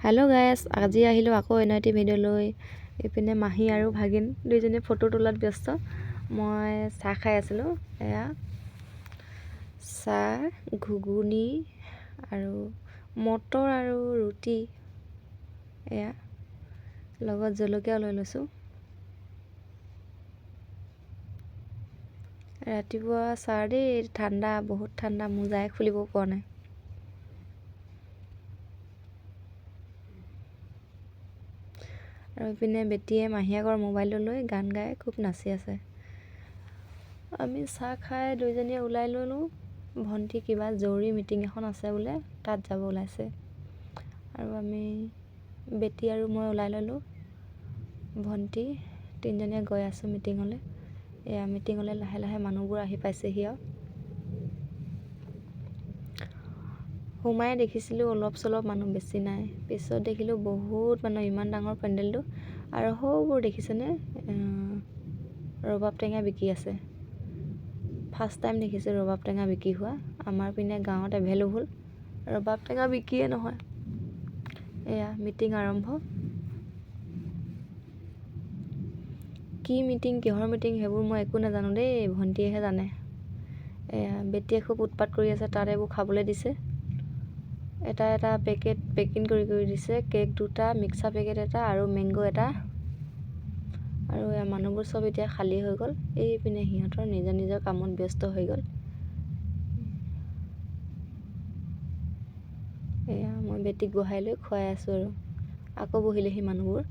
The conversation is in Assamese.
হেল্ল' গাইছ, আজি আহিলোঁ আকৌ অন্য এটি ভিডিঅ' লৈ। এইপিনে মাহী আৰু ভাগিন দুইজনী ফটো তোলাত ব্যস্ত। মই চাহ খাই আছিলোঁ। এয়া চাহ, ঘুগুনি আৰু মটৰ আৰু ৰুটি, এয়া লগত জলকীয়াও লৈ লৈছোঁ। ৰাতিপুৱা চাহ দেই, ঠাণ্ডা, বহুত ঠাণ্ডা, মোজাই খুলিব পৰা নাই। আৰু ইপিনে বেটীয়ে মাহীয়েকৰ মোবাইলটো লৈ গান গাই খুব নাচি আছে। আমি চাহ খাই দুইজনীয়ে ওলাই ল'লোঁ। ভণ্টি কিবা জৰুৰী মিটিং এখন আছে বোলে, তাত যাব ওলাইছে। আৰু আমি বেটী আৰু মই ওলাই ল'লোঁ। ভণ্টি তিনিজনীয়ে গৈ আছোঁ মিটিঙলৈ। এয়া মিটিঙলৈ লাহে লাহে মানুহবোৰ আহি পাইছেহি আৰু। সোমাই দেখিছিলোঁ অলপ চলপ মানুহ, বেছি নাই। পিছত দেখিলোঁ বহুত মানুহ, ইমান ডাঙৰ পেণ্ডেলটো। আৰু সৌবোৰ দেখিছেনে, ৰবাব টেঙা বিকি আছে। ফাৰ্ষ্ট টাইম দেখিছোঁ ৰবাব টেঙা বিক্ৰী হোৱা। আমাৰ পিনে গাঁৱত এভেইলেবল ৰবাব টেঙা বিকিয়ে নহয়। এয়া মিটিং আৰম্ভ। কি মিটিং, কিহৰ মিটিং, সেইবোৰ মই একো নাজানো দেই, ভণ্টীয়েহে জানে। এয়া বেটীয়ে খুব উৎপাত কৰি আছে, তাত এইবোৰ খাবলৈ দিছে। এটা এটা পেকিং কৰি দিছে। কেক 2টা, মিক্সাৰ পেকেট এটা আৰু মেংগ' এটা। আৰু এয়া মানুহবোৰ চব এতিয়া খালী হৈ গ'ল। এইপিনে সিহঁতৰ নিজৰ নিজৰ কামত ব্যস্ত হৈ গ'ল। এয়া মই বেটীক বহাই লৈ খুৱাই আছোঁ আৰু আকৌ বহিলেহি মানুহবোৰ।